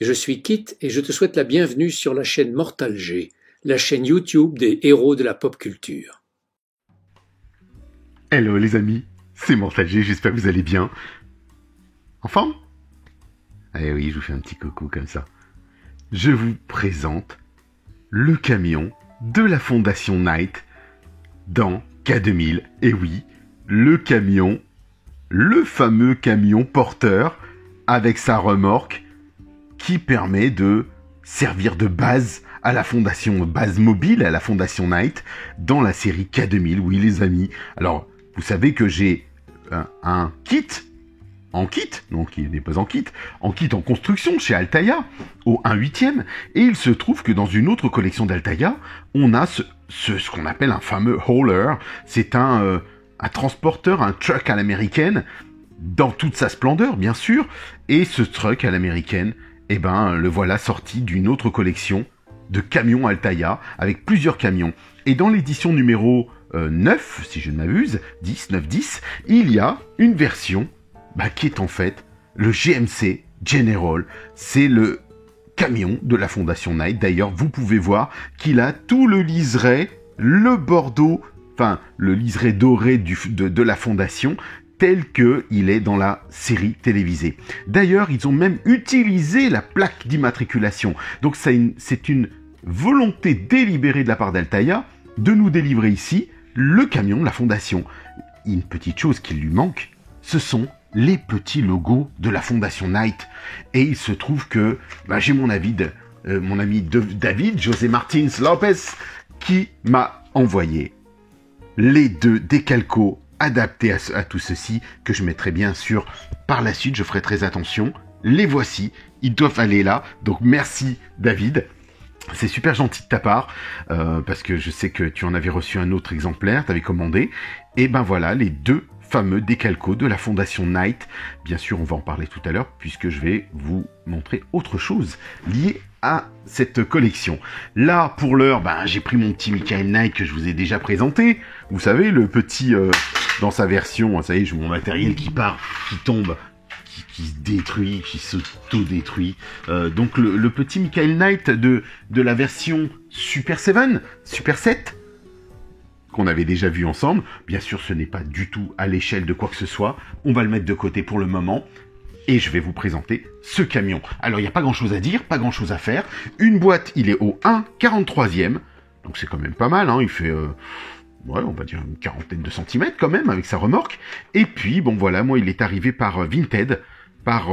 Je suis Kit et je te souhaite la bienvenue sur la chaîne Mortalg, la chaîne YouTube des héros de la pop culture. Hello les amis, c'est Mortalg, j'espère que vous allez bien. En forme ? Eh oui, je vous fais un petit coucou comme ça. Je vous présente le camion de la Fondation Knight dans K2000. Et oui, le camion, le fameux camion porteur avec sa remorque qui permet de servir de base à la Fondation, base mobile à la Fondation Knight dans la série K2000. Oui les amis, alors vous savez que j'ai un kit, donc il n'est pas en kit en construction chez Altaïa, au 1/8e, et il se trouve que dans une autre collection d'Altaïa, on a ce qu'on appelle un fameux hauler. C'est un transporteur, un truck à l'américaine, dans toute sa splendeur bien sûr, et ce truck à l'américaine, eh ben le voilà sorti d'une autre collection de camions Altaïa, avec plusieurs camions. Et dans l'édition numéro 9, si je ne m'abuse, 10, il y a une version qui est en fait le GMC General. C'est le camion de la Fondation Knight. D'ailleurs, vous pouvez voir qu'il a tout le liseré, le bordeaux, enfin le liseré doré de la Fondation, tel qu'il est dans la série télévisée. D'ailleurs, ils ont même utilisé la plaque d'immatriculation. Donc c'est une volonté délibérée de la part d'Altaïa de nous délivrer ici le camion de la Fondation. Une petite chose qui lui manque, ce sont les petits logos de la Fondation Knight. Et il se trouve que j'ai mon ami David, José Martins Lopez, qui m'a envoyé les deux décalcos adaptés à tout ceci, que je mettrai bien sûr par la suite, je ferai très attention. Les voici, ils doivent aller là, donc merci David. C'est super gentil de ta part, parce que je sais que tu en avais reçu un autre exemplaire, tu avais commandé, et ben voilà, les deux fameux décalcos de la Fondation Knight. Bien sûr, on va en parler tout à l'heure, puisque je vais vous montrer autre chose lié à cette collection. Là, pour l'heure, j'ai pris mon petit Michael Knight que je vous ai déjà présenté. Vous savez, le petit, dans sa version, ça y est, j'ai mon matériel qui part, qui tombe, qui se détruit, qui s'auto-détruit. Donc le petit Michael Knight de la version Super 7, qu'on avait déjà vu ensemble. Bien sûr, ce n'est pas du tout à l'échelle de quoi que ce soit. On va le mettre de côté pour le moment. Et je vais vous présenter ce camion. Alors, il n'y a pas grand-chose à dire, pas grand-chose à faire. Une boîte, il est au 1/43e. Donc, c'est quand même pas mal. Il fait, on va dire une quarantaine de centimètres quand même, avec sa remorque. Et puis, voilà, moi, il est arrivé par Vinted, par...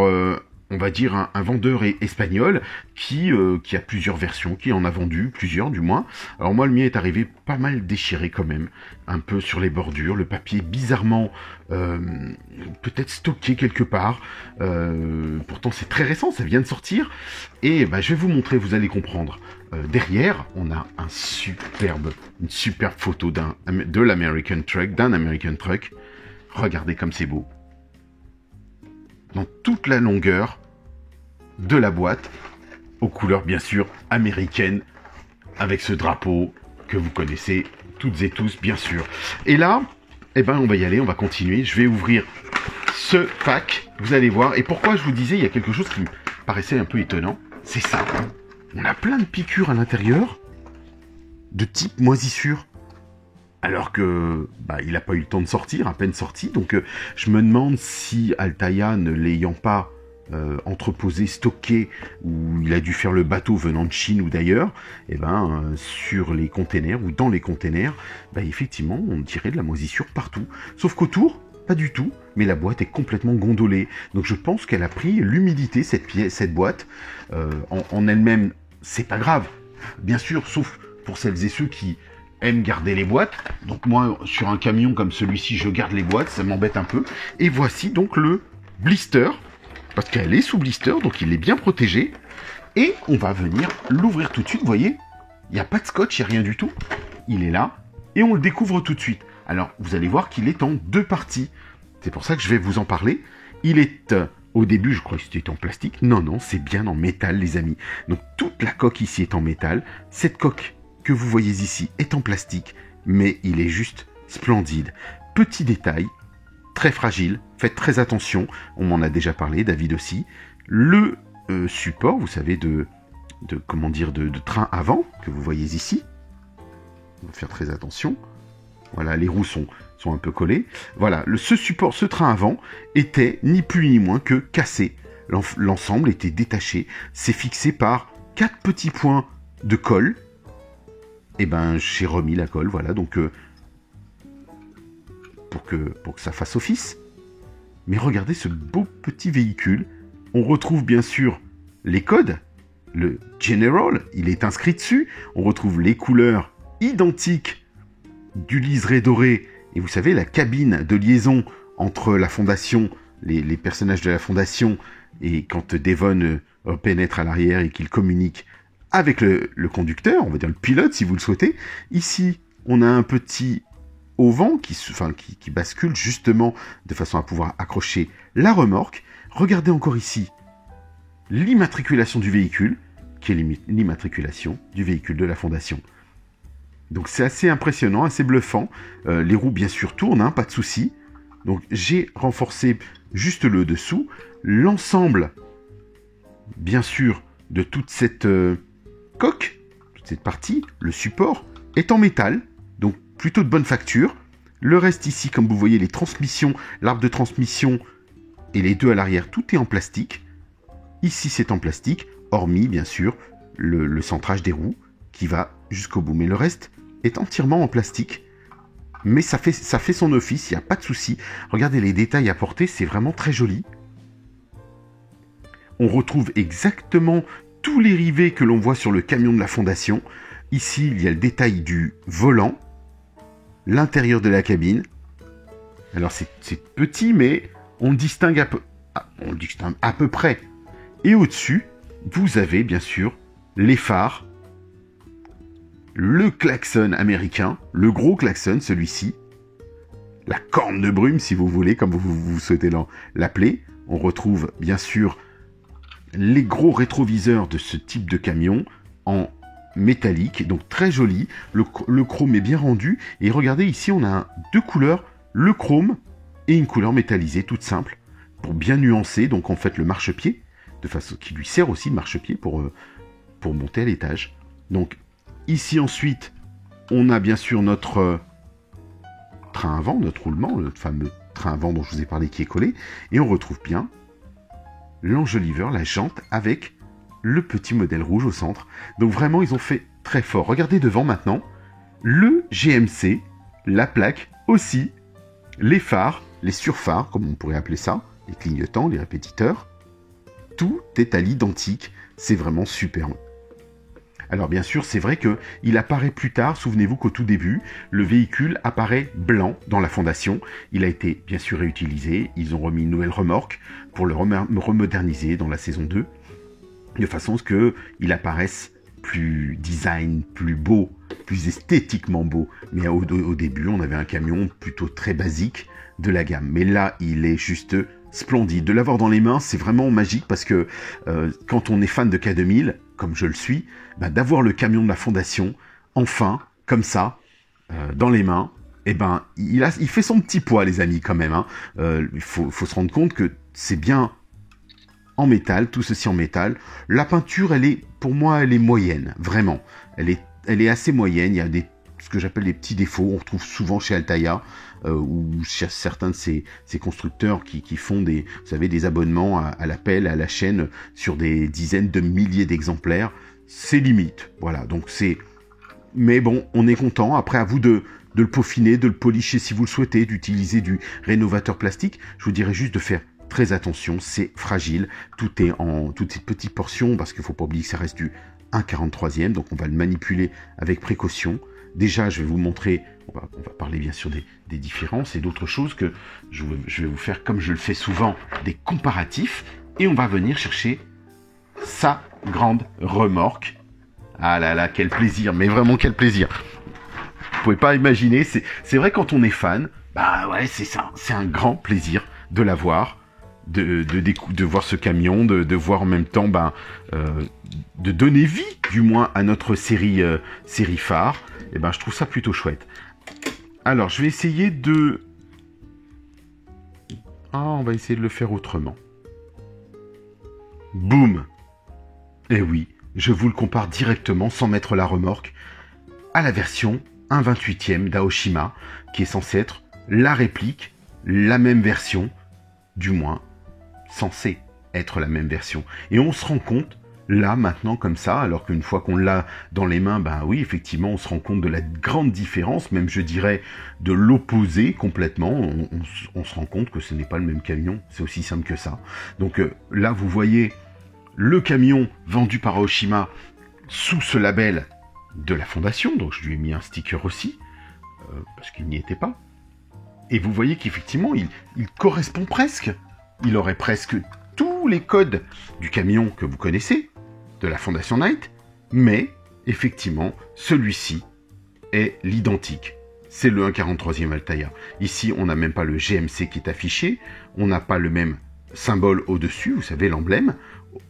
on va dire un vendeur espagnol qui a plusieurs versions, qui en a vendu plusieurs du moins. Alors moi le mien est arrivé pas mal déchiré quand même, un peu sur les bordures, le papier bizarrement peut-être stocké quelque part. Pourtant c'est très récent, ça vient de sortir. Et je vais vous montrer, vous allez comprendre. Derrière, on a une superbe photo d'un American Truck. Regardez comme c'est beau. Dans toute la longueur de la boîte, aux couleurs bien sûr américaines, avec ce drapeau que vous connaissez toutes et tous bien sûr. Et là, on va y aller, on va continuer. Je vais ouvrir ce pack, vous allez voir. Et pourquoi je vous disais, il y a quelque chose qui me paraissait un peu étonnant, c'est ça. On a plein de piqûres à l'intérieur, de type moisissure. Alors que il n'a pas eu le temps de sortir, à peine sorti. Donc je me demande si Altaïa, ne l'ayant pas entreposé, stocké, ou il a dû faire le bateau venant de Chine ou d'ailleurs, sur les containers ou dans les containers, effectivement, on dirait de la moisissure partout. Sauf qu'autour, pas du tout, mais la boîte est complètement gondolée. Donc je pense qu'elle a pris l'humidité, cette boîte. En elle-même, c'est pas grave, bien sûr, sauf pour celles et ceux qui aime garder les boîtes. Donc moi, sur un camion comme celui-ci, je garde les boîtes, ça m'embête un peu. Et voici donc le blister, parce qu'elle est sous blister, donc il est bien protégé. Et on va venir l'ouvrir tout de suite, vous voyez, il n'y a pas de scotch, il n'y a rien du tout. Il est là, et on le découvre tout de suite. Alors, vous allez voir qu'il est en deux parties. C'est pour ça que je vais vous en parler. Il est, au début, je crois que c'était en plastique. Non, c'est bien en métal, les amis. Donc, toute la coque ici est en métal. Cette coque que vous voyez ici est en plastique, mais il est juste splendide. Petit détail, très fragile, faites très attention, on m'en a déjà parlé, David aussi. Le support, vous savez, de train avant, que vous voyez ici. On va faire très attention. Voilà, les roues sont un peu collées. Voilà, ce train avant était ni plus ni moins que cassé. L'ensemble était détaché. C'est fixé par 4 petits points de colle. Et ben, j'ai remis la colle, voilà, donc pour que ça fasse office. Mais regardez ce beau petit véhicule. On retrouve bien sûr les codes. Le General, il est inscrit dessus. On retrouve les couleurs identiques du liseré doré. Et vous savez, la cabine de liaison entre la fondation, les personnages de la fondation, et quand Devon pénètre à l'arrière et qu'il communique avec le conducteur, on va dire le pilote si vous le souhaitez. Ici, on a un petit auvent qui bascule justement de façon à pouvoir accrocher la remorque. Regardez encore ici l'immatriculation du véhicule, qui est l'immatriculation du véhicule de la fondation. Donc c'est assez impressionnant, assez bluffant. Les roues bien sûr tournent, hein, pas de souci. Donc j'ai renforcé juste le dessous. L'ensemble, bien sûr, de toute cette coque, toute cette partie, le support, est en métal, donc plutôt de bonne facture. Le reste ici, comme vous voyez, les transmissions, l'arbre de transmission et les deux à l'arrière, tout est en plastique. Ici, c'est en plastique, hormis, bien sûr, le centrage des roues qui va jusqu'au bout. Mais le reste est entièrement en plastique. Mais ça fait son office, il n'y a pas de souci. Regardez les détails apportés, c'est vraiment très joli. On retrouve exactement tous les rivets que l'on voit sur le camion de la fondation. Ici, il y a le détail du volant, l'intérieur de la cabine. Alors, c'est petit, mais on le distingue à peu près. Et au-dessus, vous avez bien sûr les phares, le klaxon américain, le gros klaxon, celui-ci, la corne de brume, si vous voulez, comme vous souhaitez l'appeler. On retrouve bien sûr les gros rétroviseurs de ce type de camion en métallique, donc très joli. Le chrome est bien rendu. Et regardez, ici, on a deux couleurs, le chrome et une couleur métallisée, toute simple, pour bien nuancer, donc en fait, le marchepied, de façon qui lui sert aussi de marchepied pour monter à l'étage. Donc, ici, ensuite, on a bien sûr notre train avant, notre roulement, le fameux train avant dont je vous ai parlé qui est collé, et on retrouve bien l'enjoliveur, la jante, avec le petit modèle rouge au centre. Donc vraiment, ils ont fait très fort. Regardez devant maintenant, le GMC, la plaque aussi, les phares, les surphares, comme on pourrait appeler ça, les clignotants, les répétiteurs. Tout est à l'identique, c'est vraiment superbe. Alors bien sûr, c'est vrai qu'il apparaît plus tard, souvenez-vous qu'au tout début, le véhicule apparaît blanc dans la fondation. Il a été bien sûr réutilisé, ils ont remis une nouvelle remorque pour le remoderniser dans la saison 2, de façon à ce qu'il apparaisse plus design, plus beau, plus esthétiquement beau. Mais au début, on avait un camion plutôt très basique de la gamme. Mais là, il est juste splendide. De l'avoir dans les mains, c'est vraiment magique parce que quand on est fan de K2000, comme je le suis, bah, d'avoir le camion de la fondation, enfin, comme ça, dans les mains, eh ben, il fait son petit poids, les amis, quand même. Hein. Il faut se rendre compte que c'est bien en métal, tout ceci en métal. La peinture, pour moi, elle est moyenne, vraiment. Elle est assez moyenne. Il y a ce que j'appelle des petits défauts. On retrouve souvent chez Altaïa ou chez certains de ces constructeurs qui font vous savez, des abonnements à l'appel, à la chaîne sur des dizaines de milliers d'exemplaires. C'est limite. Voilà. Donc mais bon, on est content. Après, à vous de le peaufiner, de le policher si vous le souhaitez, d'utiliser du rénovateur plastique. Je vous dirais juste de faire très attention, c'est fragile, tout est en toutes ces petites portions, parce qu'il ne faut pas oublier que ça reste du 1/43e, donc on va le manipuler avec précaution. Déjà, je vais vous montrer, on va parler bien sûr des différences et d'autres choses que je vais vous faire, comme je le fais souvent, des comparatifs, et on va venir chercher sa grande remorque. Ah là là, quel plaisir, mais vraiment quel plaisir. Vous pouvez pas imaginer, c'est vrai quand on est fan, bah ouais, c'est ça, c'est un grand plaisir de la voir. De voir ce camion, de voir en même temps, de donner vie, du moins, à notre série phare. Et ben, je trouve ça plutôt chouette. Alors, je vais essayer on va essayer de le faire autrement. Boum! Eh oui, je vous le compare directement, sans mettre la remorque, à la version 1/28e d'Aoshima, qui est censée être la réplique, la même version, du moins censée être la même version. Et on se rend compte, là, maintenant, comme ça, alors qu'une fois qu'on l'a dans les mains, ben oui, effectivement, on se rend compte de la grande différence, même je dirais de l'opposé complètement. On se rend compte que ce n'est pas le même camion, c'est aussi simple que ça. Donc là, vous voyez le camion vendu par Aoshima sous ce label de la fondation, donc je lui ai mis un sticker aussi, parce qu'il n'y était pas. Et vous voyez qu'effectivement, il correspond presque. Il aurait presque tous les codes du camion que vous connaissez, de la Fondation Knight, mais effectivement, celui-ci est l'identique. C'est le 1/43e Altaïa. Ici, on n'a même pas le GMC qui est affiché, on n'a pas le même symbole au-dessus, vous savez, l'emblème,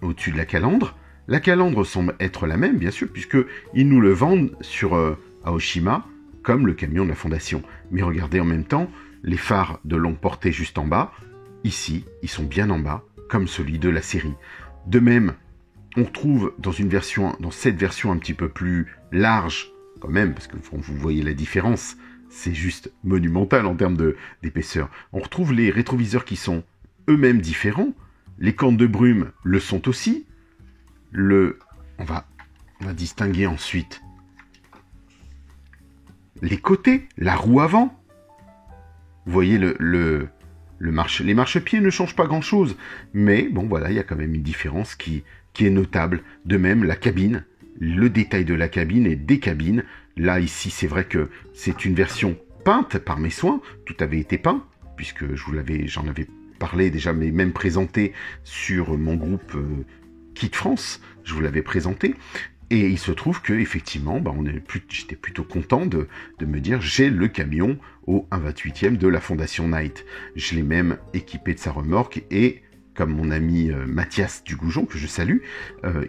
au-dessus de la calandre. La calandre semble être la même, bien sûr, puisqu'ils nous le vendent sur Aoshima comme le camion de la Fondation. Mais regardez en même temps, les phares de longue portée juste en bas, ici, ils sont bien en bas, comme celui de la série. De même, on retrouve dans cette version un petit peu plus large, quand même, parce que vous voyez la différence, c'est juste monumental en termes d'épaisseur. On retrouve les rétroviseurs qui sont eux-mêmes différents, les cornes de brume le sont aussi. On va distinguer ensuite les côtés, la roue avant. Vous voyez les marchepieds ne changent pas grand-chose, mais bon voilà, il y a quand même une différence qui est notable. De même, la cabine, le détail de la cabine et des cabines. Là, ici, c'est vrai que c'est une version peinte par mes soins. Tout avait été peint, puisque j'en avais parlé déjà, mais même présenté sur mon groupe Kit France. Je vous l'avais présenté. Et il se trouve que effectivement, j'étais plutôt content de me dire j'ai le camion au 1/28e de la Fondation Knight. Je l'ai même équipé de sa remorque et comme mon ami Mathias Dugoujon, que je salue,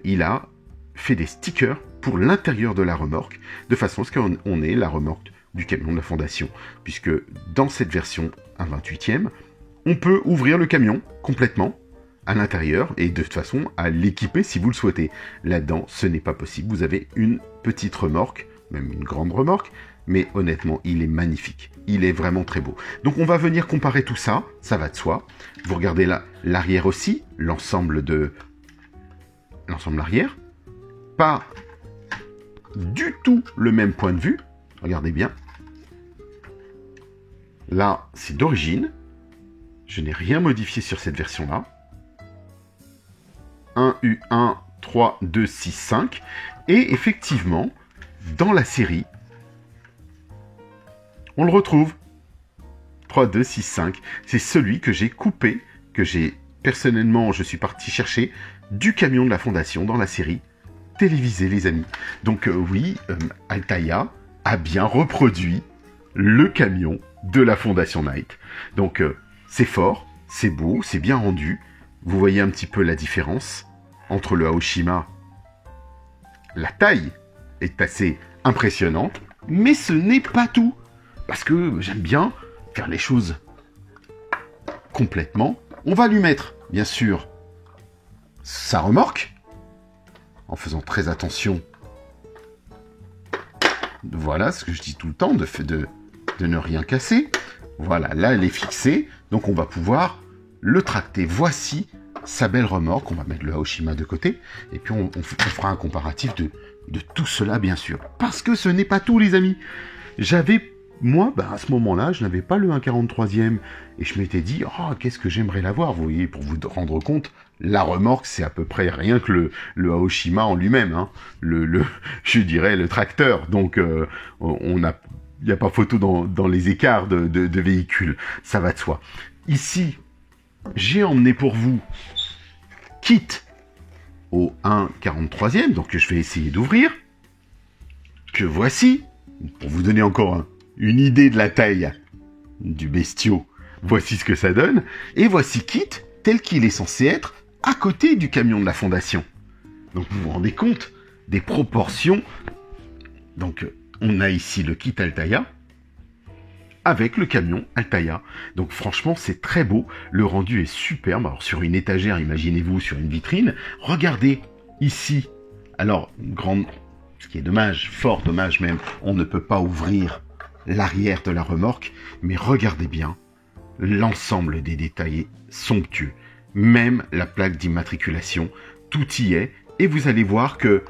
il a fait des stickers pour l'intérieur de la remorque, de façon à ce qu'on ait la remorque du camion de la Fondation. Puisque dans cette version 1/28e, on peut ouvrir le camion complètement à l'intérieur et de toute façon à l'équiper si vous le souhaitez. Là-dedans, ce n'est pas possible. Vous avez une petite remorque, même une grande remorque, mais honnêtement, il est magnifique. Il est vraiment très beau. Donc on va venir comparer tout ça, ça va de soi. Vous regardez là, l'arrière aussi, l'ensemble arrière. Pas du tout le même point de vue. Regardez bien. Là, c'est d'origine. Je n'ai rien modifié sur cette version-là. 1U1 3 2 6 5 et effectivement dans la série on le retrouve 3 2 6 5, c'est celui que j'ai coupé, que j'ai personnellement, je suis parti chercher du camion de la Fondation dans la série télévisée, les amis. Donc oui, Altaïa a bien reproduit le camion de la Fondation Knight. Donc c'est fort, c'est beau, c'est bien rendu. Vous voyez un petit peu la différence entre le Aoshima. La taille est assez impressionnante, mais ce n'est pas tout. Parce que j'aime bien faire les choses complètement. On va lui mettre, bien sûr, sa remorque, en faisant très attention. Voilà ce que je dis tout le temps, de ne rien casser. Voilà, là elle est fixée, donc on va pouvoir le tracter. Voici sa belle remorque. On va mettre le Aoshima de côté, et puis on fera un comparatif de tout cela, bien sûr. Parce que ce n'est pas tout, les amis. Moi, à ce moment-là, je n'avais pas le 1/43e, et je m'étais dit, oh, qu'est-ce que j'aimerais l'avoir, vous voyez, pour vous rendre compte, la remorque, c'est à peu près rien que le Aoshima en lui-même, hein. Je dirais, le tracteur. Donc, il n'y a pas photo dans les écarts de véhicules. Ça va de soi. Ici, j'ai emmené pour vous Kit au 1/43e, donc je vais essayer d'ouvrir. Que voici, pour vous donner encore une idée de la taille du bestiau, voici ce que ça donne. Et voici Kit tel qu'il est censé être à côté du camion de la Fondation. Donc vous vous rendez compte des proportions. Donc on a ici le Kit Altaïa avec le camion Altaïa. Donc franchement, c'est très beau. Le rendu est superbe. Alors sur une étagère, imaginez-vous, sur une vitrine. Regardez Ici, alors, ce qui est dommage, fort dommage même, on ne peut pas ouvrir l'arrière de la remorque, mais regardez bien, l'ensemble des détails est somptueux. Même la plaque d'immatriculation, tout y est, et vous allez voir que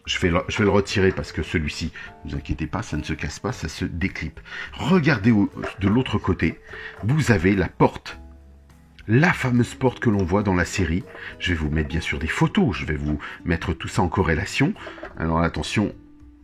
je vais le retirer parce que celui-ci, ne vous inquiétez pas, ça ne se casse pas, ça se déclipe. Regardez de l'autre côté, vous avez la porte, la fameuse porte que l'on voit dans la série. Je vais vous mettre bien sûr des photos, je vais vous mettre tout ça en corrélation. Alors attention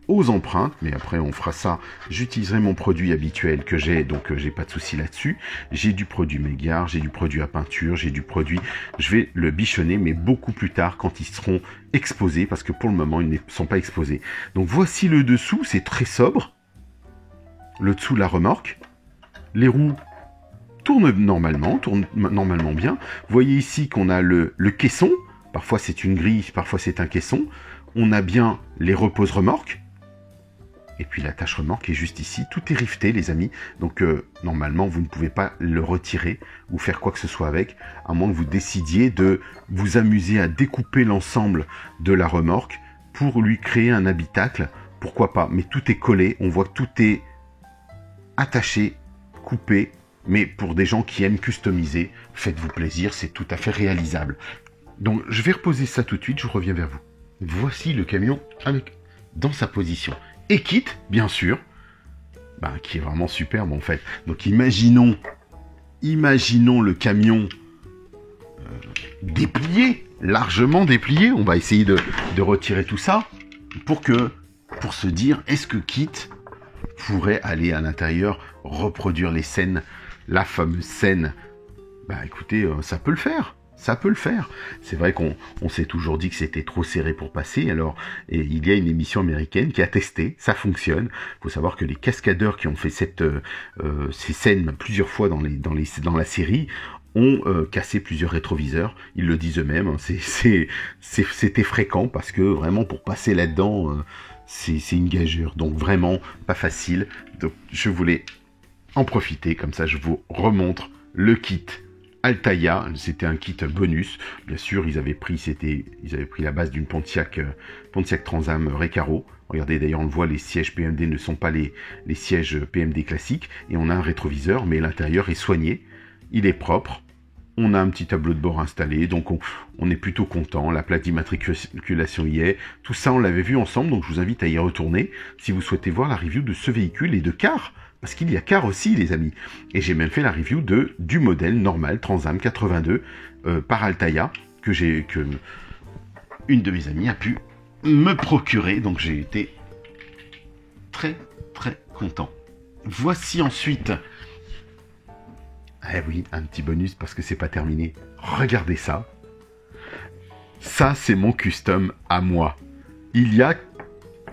aux empreintes, mais après on fera ça. J'utiliserai mon produit habituel que j'ai, donc j'ai pas de souci là-dessus. J'ai du produit Mégare, j'ai du produit à peinture, j'ai du produit... Je vais le bichonner, mais beaucoup plus tard quand ils seront exposés, parce que pour le moment ils ne sont pas exposés. Donc voici le dessous, c'est très sobre. Le dessous de la remorque. Les roues tournent normalement bien. Vous voyez ici qu'on a le caisson. Parfois c'est une grille, parfois c'est un caisson. On a bien les repose-remorques. Et puis l'attache remorque est juste ici. Tout est rifté, les amis. Donc normalement, vous ne pouvez pas le retirer ou faire quoi que ce soit avec, à moins que vous décidiez de vous amuser à découper l'ensemble de la remorque pour lui créer un habitacle. Pourquoi pas? Mais tout est collé. On voit que tout est attaché, coupé. Mais pour des gens qui aiment customiser, faites-vous plaisir, c'est tout à fait réalisable. Donc je vais reposer ça tout de suite, je reviens vers vous. Voici le camion dans sa position. Et kit, bien sûr, qui est vraiment superbe en fait. Donc imaginons le camion déplié, largement déplié. On va essayer de retirer tout ça pour se dire, est-ce que Kit pourrait aller à l'intérieur, reproduire les scènes, la fameuse scène. Écoutez, ça peut le faire. Ça peut le faire. C'est vrai qu'on s'est toujours dit que c'était trop serré pour passer. Alors, et il y a une émission américaine qui a testé, ça fonctionne. Il faut savoir que les cascadeurs qui ont fait ces scènes plusieurs fois dans la série ont cassé plusieurs rétroviseurs. Ils le disent eux-mêmes. Hein. C'était fréquent parce que vraiment pour passer là-dedans, c'est une gageure. Donc vraiment pas facile. Donc je voulais en profiter. Comme ça, je vous remontre le kit Altaïa, c'était un kit bonus. Bien sûr, ils avaient pris la base d'une Pontiac Trans-Am Recaro. Regardez, d'ailleurs, on le voit, les sièges PMD ne sont pas les sièges PMD classiques. Et on a un rétroviseur, mais l'intérieur est soigné. Il est propre. On a un petit tableau de bord installé, donc on est plutôt content. La plaque d'immatriculation y est. Tout ça, on l'avait vu ensemble, donc je vous invite à y retourner si vous souhaitez voir la review de ce véhicule et de car. Parce qu'il y a car aussi, les amis. Et j'ai même fait la review du modèle normal Trans-Am 82 par Altaïa que une de mes amies a pu me procurer. Donc j'ai été très très content. Voici ensuite, oui, un petit bonus parce que c'est pas terminé. Regardez ça. Ça, c'est mon custom à moi. Il y a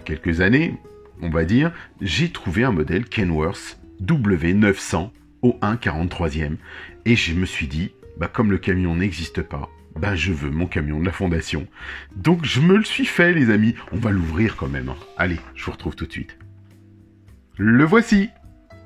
quelques années, on va dire, j'ai trouvé un modèle Kenworth W900 au 1,43e et je me suis dit, comme le camion n'existe pas, je veux mon camion de la Fondation. Donc je me le suis fait, les amis. On va l'ouvrir quand même. Allez, je vous retrouve tout de suite. Le voici,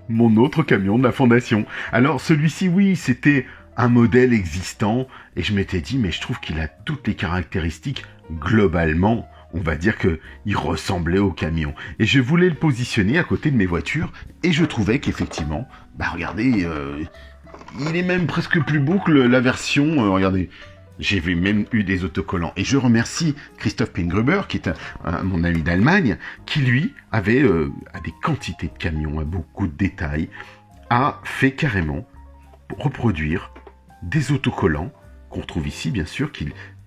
mon autre camion de la Fondation. Alors celui-ci, oui, c'était un modèle existant et je m'étais dit, mais je trouve qu'il a toutes les caractéristiques globalement. On va dire qu'il ressemblait au camion. Et je voulais le positionner à côté de mes voitures. Et je trouvais qu'effectivement, regardez, il est même presque plus beau que la version... regardez, j'ai même eu des autocollants. Et je remercie Christoph Pingruber, qui est mon ami d'Allemagne, qui lui avait des quantités de camions, beaucoup de détails, a fait carrément reproduire des autocollants, qu'on retrouve ici, bien sûr,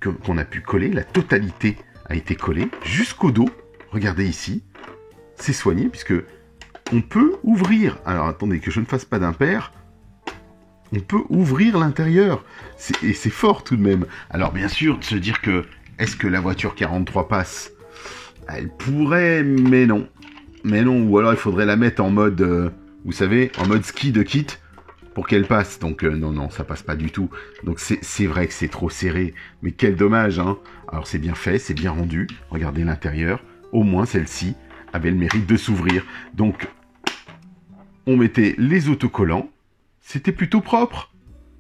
qu'on a pu coller, la totalité a été collé jusqu'au dos. Regardez ici, c'est soigné puisque on peut ouvrir. Alors attendez que je ne fasse pas d'impair. On peut ouvrir l'intérieur et c'est fort tout de même. Alors bien sûr de se dire que est-ce que la voiture 43 passe? Elle pourrait, mais non. Ou alors il faudrait la mettre en mode, vous savez, en mode ski de kit pour qu'elle passe. Donc non, ça passe pas du tout. Donc c'est vrai que c'est trop serré. Mais quel dommage, hein. Alors c'est bien fait, c'est bien rendu. Regardez l'intérieur. Au moins celle-ci avait le mérite de s'ouvrir. Donc on mettait les autocollants. C'était plutôt propre.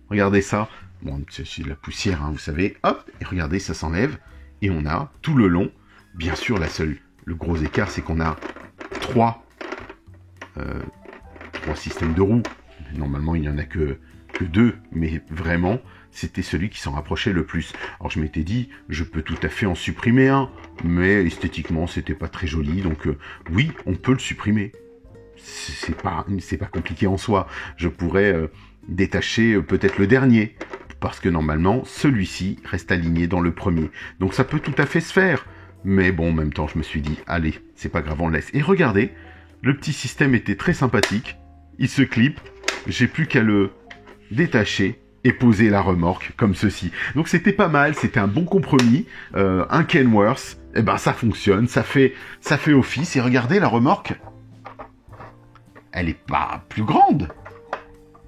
Regardez ça. Bon, c'est de la poussière, hein, vous savez. Hop, et regardez, ça s'enlève. Et on a tout le long, bien sûr le gros écart c'est qu'on a trois systèmes de roues. Normalement il n'y en a que deux, mais vraiment c'était celui qui s'en rapprochait le plus. Alors je m'étais dit, je peux tout à fait en supprimer un, mais esthétiquement c'était pas très joli, donc oui, on peut le supprimer. C'est pas compliqué en soi. Je pourrais détacher peut-être le dernier, parce que normalement celui-ci reste aligné dans le premier. Donc ça peut tout à fait se faire. Mais bon, en même temps, je me suis dit, allez, c'est pas grave, on le laisse. Et regardez, le petit système était très sympathique. Il se clip, j'ai plus qu'à le détacher et poser la remorque comme ceci. Donc c'était pas mal, c'était un bon compromis. Un Kenworth, eh ben ça fonctionne, ça fait office. Et regardez la remorque, elle est pas plus grande,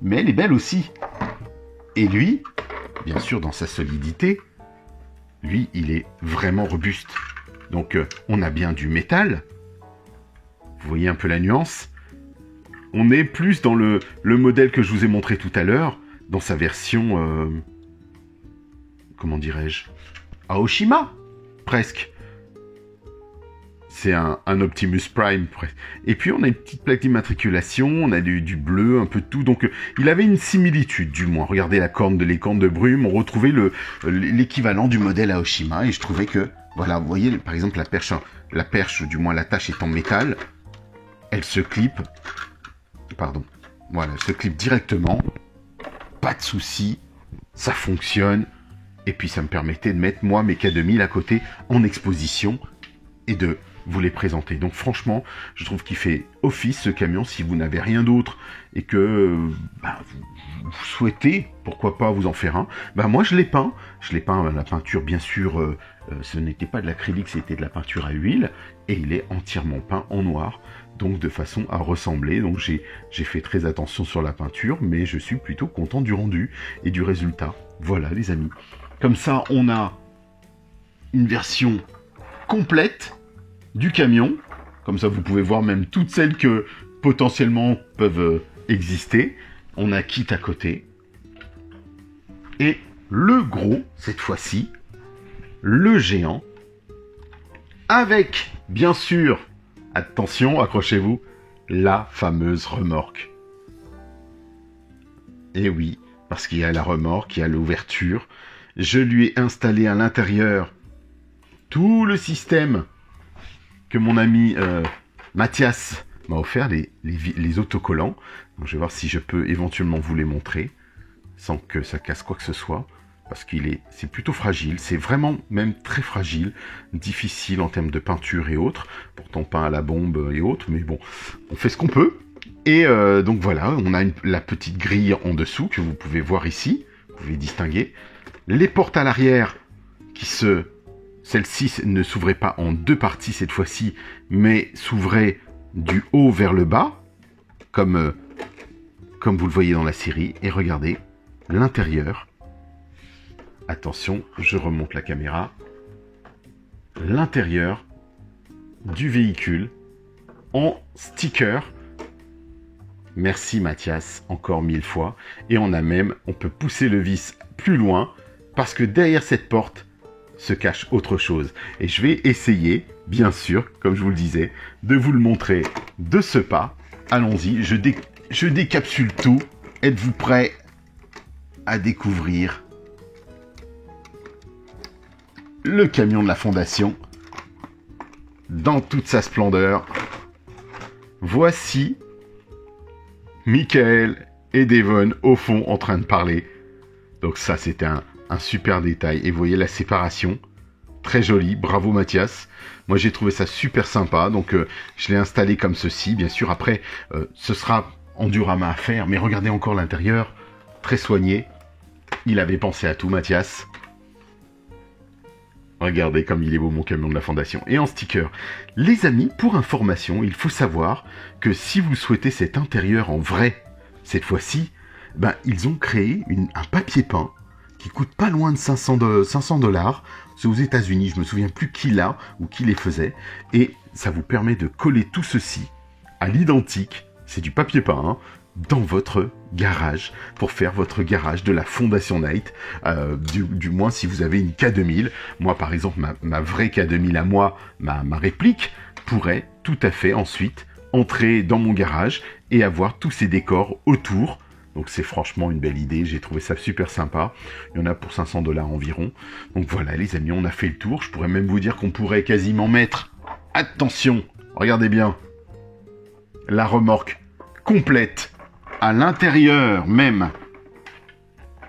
mais elle est belle aussi. Et lui, bien sûr dans sa solidité, lui il est vraiment robuste. Donc on a bien du métal. Vous voyez un peu la nuance. On est plus dans le modèle que je vous ai montré tout à l'heure, dans sa version, comment dirais-je, Aoshima, presque. C'est un Optimus Prime, presque. Et puis on a une petite plaque d'immatriculation, on a du bleu, un peu de tout. Donc il avait une similitude, du moins. Regardez les cornes de brume, on retrouvait l'équivalent du modèle Aoshima. Et je trouvais que, voilà, vous voyez, par exemple, la perche, du moins l'attache est en métal, elle se clip. Pardon. Voilà, elle se clip directement. Pas de souci. Ça fonctionne. Et puis ça me permettait de mettre, moi, mes K2000 à côté en exposition et de vous les présenter. Donc franchement, je trouve qu'il fait office ce camion. Si vous n'avez rien d'autre et que vous souhaitez, pourquoi pas vous en faire un, moi je l'ai peint. Je l'ai peint, la peinture bien sûr, ce n'était pas de l'acrylique, c'était de la peinture à huile. Et il est entièrement peint en noir. Donc de façon à ressembler. Donc j'ai fait très attention sur la peinture, mais je suis plutôt content du rendu et du résultat. Voilà les amis. Comme ça, on a une version complète du camion. Comme ça, vous pouvez voir même toutes celles que potentiellement peuvent exister. On a kit à côté. Et le gros, cette fois-ci, le géant, avec, bien sûr, attention, accrochez-vous, la fameuse remorque. Et oui, parce qu'il y a la remorque, il y a l'ouverture. Je lui ai installé à l'intérieur tout le système que mon ami Mathias m'a offert, les autocollants. Donc, je vais voir si je peux éventuellement vous les montrer, sans que ça casse quoi que ce soit. Parce c'est plutôt fragile, c'est vraiment même très fragile, difficile en termes de peinture et autres, pourtant peint à la bombe et autres, mais bon, on fait ce qu'on peut. Et donc voilà, on a la petite grille en dessous que vous pouvez voir ici, vous pouvez distinguer. Les portes à l'arrière, celle-ci ne s'ouvrait pas en deux parties cette fois-ci, mais s'ouvrait du haut vers le bas, comme vous le voyez dans la série. Et regardez, l'intérieur. Attention, je remonte la caméra. L'intérieur du véhicule en sticker. Merci Mathias, encore 1000 fois. Et on peut pousser le vis plus loin parce que derrière cette porte se cache autre chose. Et je vais essayer, bien sûr, comme je vous le disais, de vous le montrer de ce pas. Allons-y, je décapsule tout. Êtes-vous prêts à découvrir le camion de la Fondation dans toute sa splendeur? Voici Michael et Devon au fond en train de parler. Donc ça, c'était un super détail. Et vous voyez la séparation, très jolie. Bravo Mathias. Moi, j'ai trouvé ça super sympa. Donc, je l'ai installé comme ceci. Bien sûr, après, ce sera en diorama à faire. Mais regardez encore l'intérieur, très soigné. Il avait pensé à tout, Mathias. Regardez comme il est beau mon camion de la Fondation. Et en sticker. Les amis, pour information, il faut savoir que si vous souhaitez cet intérieur en vrai, cette fois-ci, ils ont créé un papier peint qui coûte pas loin de 500 $. C'est aux États-Unis, je me souviens plus qui l'a ou qui les faisait. Et ça vous permet de coller tout ceci à l'identique. C'est du papier peint, hein. dans votre garage pour faire votre garage de la Fondation Night, du moins si vous avez une K2000. Moi par exemple ma vraie K2000 à moi, ma réplique pourrait tout à fait ensuite entrer dans mon garage et avoir tous ces décors autour. Donc c'est franchement une belle idée, j'ai trouvé ça super sympa. Il y en a pour 500 $ environ. Donc voilà les amis, on a fait le tour. Je pourrais même vous dire qu'on pourrait quasiment mettre, attention, regardez bien, la remorque complète à l'intérieur même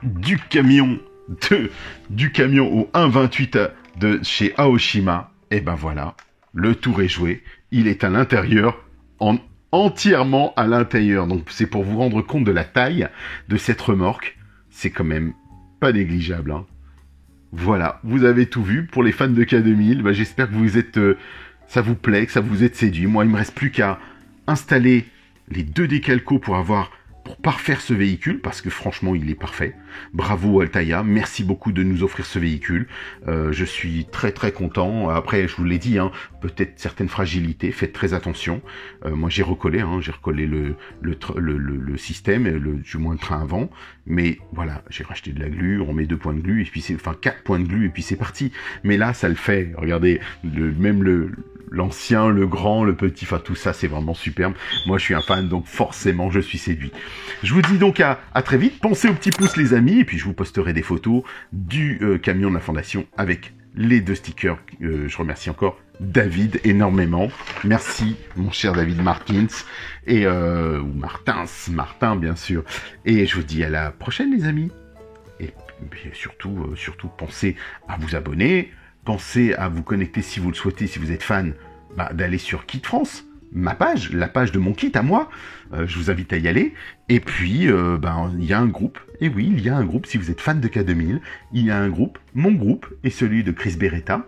du camion au 1.28 de chez Aoshima. Et ben voilà, le tour est joué. Il est à l'intérieur, entièrement à l'intérieur. Donc c'est pour vous rendre compte de la taille de cette remorque. C'est quand même pas négligeable, hein. Voilà, vous avez tout vu. Pour les fans de K2000, bah, j'espère que vous êtes, ça vous plaît, que ça vous êtes séduit. Moi, il me reste plus qu'à installer les 2 décalcos pour parfaire ce véhicule, parce que franchement il est parfait. Bravo Altaïa, merci beaucoup de nous offrir ce véhicule. Je suis très très content. Après je vous l'ai dit, hein, peut-être certaines fragilités, faites très attention. Moi j'ai recollé le système, du moins le train avant, mais voilà, j'ai racheté de la glu, on met 2 points de glu, et puis 4 points de glu, et puis c'est parti. Mais là ça le fait, regardez, l'ancien, le grand, le petit, enfin tout ça c'est vraiment superbe. Moi je suis un fan, donc forcément je suis séduit. Je vous dis donc à très vite, pensez au petit pouce les amis, et puis je vous posterai des photos du camion de la Fondation avec les 2 stickers. Je remercie encore David énormément. Merci mon cher David Martins, ou Martin bien sûr. Et je vous dis à la prochaine les amis. Et surtout pensez à vous abonner. Pensez à vous connecter si vous le souhaitez, si vous êtes fan, d'aller sur Kit France, ma page, la page de mon kit à moi. Je vous invite à y aller. Et puis, il y a un groupe. Et oui, il y a un groupe, si vous êtes fan de K2000, il y a un groupe, mon groupe, et celui de Chris Beretta,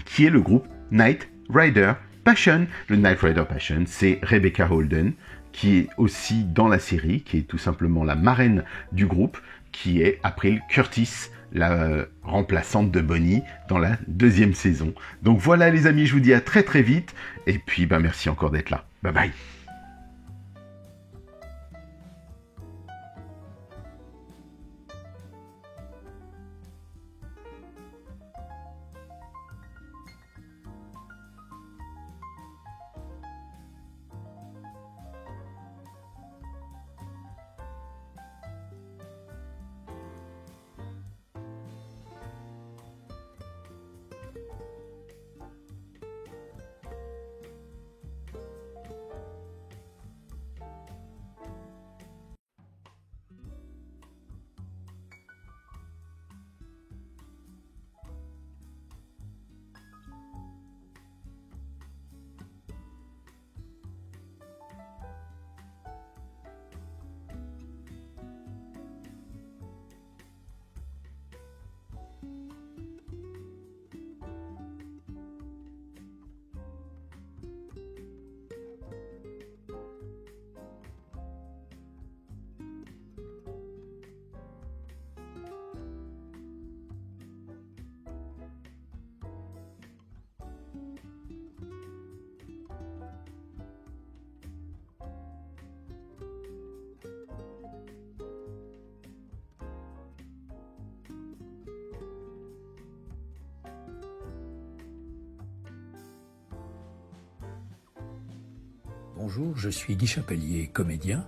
qui est le groupe Knight Rider Passion. Le Knight Rider Passion, c'est Rebecca Holden, qui est aussi dans la série, qui est tout simplement la marraine du groupe, qui est April Curtis, la remplaçante de Bonnie dans la 2e saison. Donc voilà les amis, je vous dis à très très vite, et puis merci encore d'être là. Bye bye. Bonjour, je suis Guy Chapelier, comédien,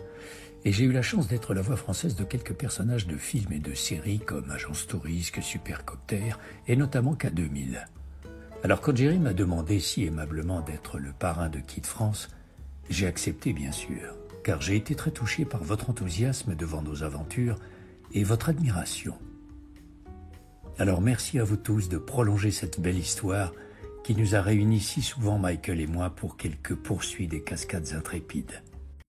et j'ai eu la chance d'être la voix française de quelques personnages de films et de séries comme Agence Tourisque, Supercopter et notamment K2000. Alors quand Jerry m'a demandé si aimablement d'être le parrain de Kit France, j'ai accepté bien sûr, car j'ai été très touché par votre enthousiasme devant nos aventures et votre admiration. Alors merci à vous tous de prolonger cette belle histoire qui nous a réunis si souvent, Michael et moi, pour quelques poursuites des cascades intrépides.